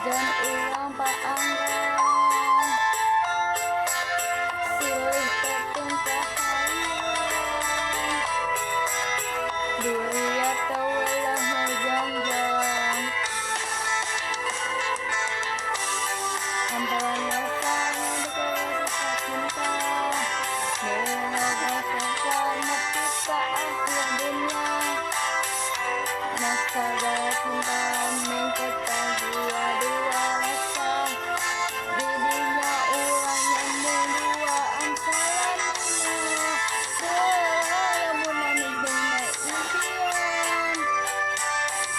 dan ulang paanggan silih tepung kahayang duria tawalah ngajangjang antara nasanya dekat cinta mengagaskan ketika akhir dunia naskah cinta mengkekang dua-dua rasa didinya ulang nyambung duaan salamina selamunan dengan impian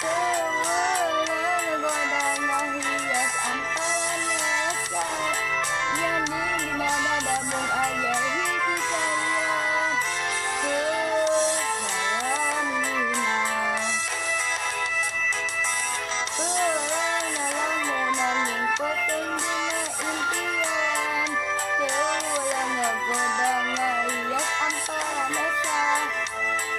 sebulan godana hias amparan rasa yang dibina dabung ayah hiji sayang salamina lamunan ngingkotin dina impian teulang ngagoda ngaias amparan rasa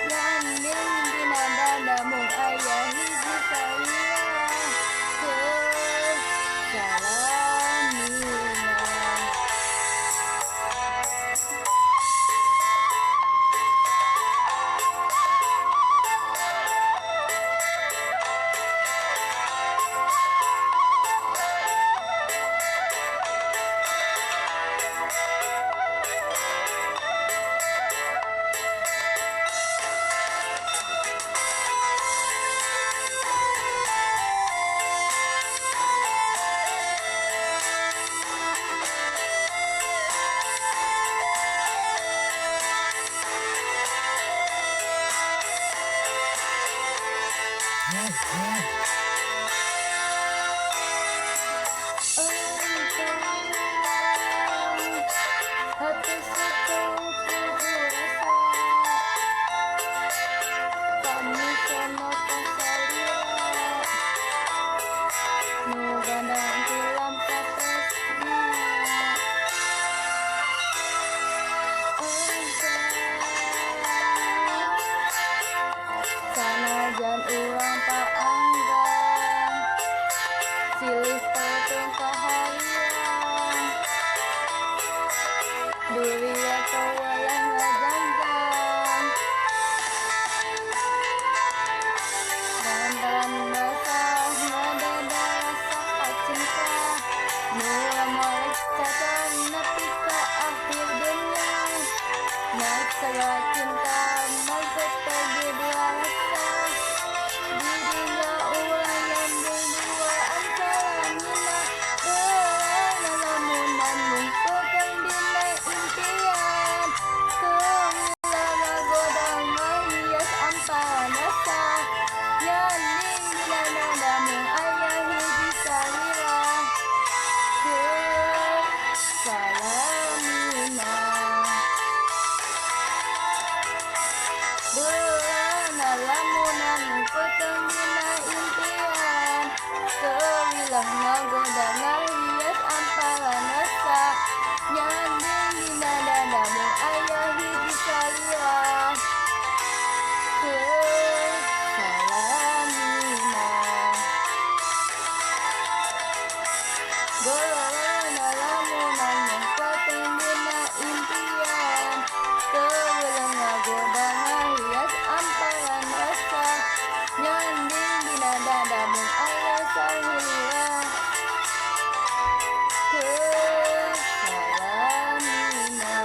nyaning dina dadamung aya hiji sayang salamina. Hati setuju rasa kami sono kasalira nu gandang tilam katresna sanajan urang paanggan silih tepung kahayang duria tawalah ngajangjang dan basah ngadada rasa cinta mula molek cacan nepi ka akhir dunia naik segala cinta masuk pergi dua rasa didinya ulang nyambung duaan salamina lamunan mungkoteng dina impian teulang ngagoda ngahias amparan rasa nyaning dina dadamung aya hiji salira salamina lamunan mungkoteng dina impian teulang ngagoda ngahias amparan rasa nyaning dina dadamung aya hiji salira salamina lamunan mungkoteng dina impian teulang ngagoda ngahias amparan rasa nyaning dina dadamung aya salira salamina.